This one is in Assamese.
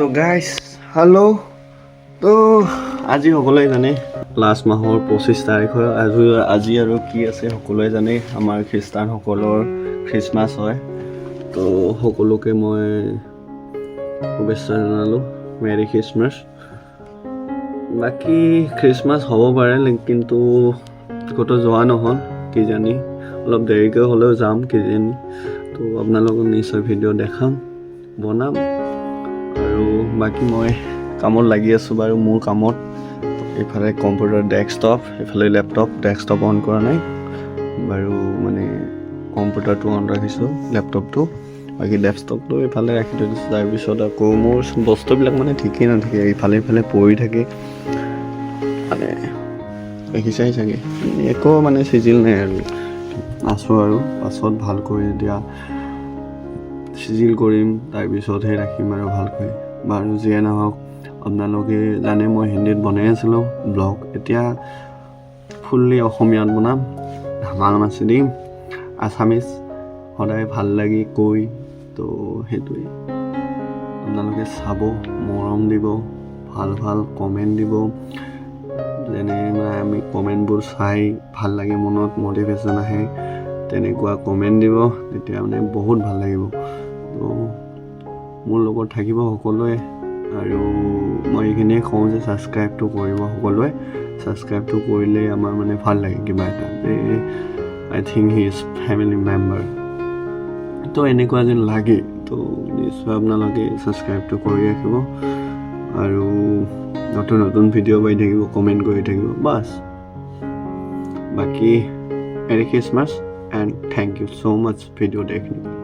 তো গাইজ হেল্ল' তো আজি সকলোৱে জানে লাষ্ট মাহৰ 25 তাৰিখ হয় আজি আৰু কি আছে সকলোৱে জানে আমাৰ খ্ৰীষ্টানসকলৰ খ্ৰীষ্টমাছ হয় তো সকলোকে মই শুভেচ্ছা জনালোঁ মেৰি খ্ৰীষ্টমাছ বাকী খ্ৰীষ্টমাছ হ'ব পাৰে কিন্তু ক'তো যোৱা নহ'ল কিজানি অলপ দেৰিকৈ হ'লেও যাম কিজানি তো আপোনালোকক নিশ্চয় ভিডিঅ' দেখাম বনাম আৰু বাকী মই কামত লাগি আছোঁ বাৰু মোৰ কামত এইফালে কম্পিউটাৰ ডেস্কটপ এইফালে লেপটপ ডেস্কটপ অন কৰা নাই বাৰু মানে কম্পিউটাৰটো অন ৰাখিছোঁ লেপটপটো বাকী ডেস্কটপটো এইফালে ৰাখি থৈ দিছোঁ তাৰপিছত আকৌ মোৰ বস্তুবিলাক মানে ঠিকেই নাথাকে ইফালে ইফালে পৰি থাকে মানে দেখিছাই চাগে একো মানে চিজিল নাই আৰু আছোঁ আৰু পাছত ভালকৈ এতিয়া চিজিল কৰিম তাৰপিছতহে ৰাখিম আৰু ভালকৈ বাৰু যিয়ে নহওক আপোনালোকে জানে মই হিন্দীত বনাই আছিলোঁ ব্লগ এতিয়া ফুল্লি অসমীয়াত বনাম ধামাল মাছি দিম আছামিজ সদায় ভাল লাগি কৈ তো সেইটোৱে আপোনালোকে চাব মৰম দিব ভাল ভাল কমেণ্ট দিব যেনে মানে আমি কমেণ্টবোৰ চাই ভাল লাগে মনত মটিভেশ্যন আহে তেনেকুৱা কমেণ্ট দিব তেতিয়া মানে বহুত ভাল লাগিব তো মোৰ লগত থাকিব সকলোৱে আৰু মই এইখিনিয়ে কওঁ যে ছাবস্ক্ৰাইবটো কৰিব সকলোৱে ছাবস্ক্ৰাইবটো কৰিলে আমাৰ মানে ভাল লাগে কিবা এটা I think he is family member তো এনেকুৱা যেন লাগে তো নিশ্চয় আপোনালোকে ছাবস্ক্ৰাইবটো কৰি ৰাখিব আৰু নতুন নতুন ভিডিঅ' পাই থাকিব কমেণ্ট কৰি থাকিব বাছ বাকী merry Christmas and thank you so' much video' দেখি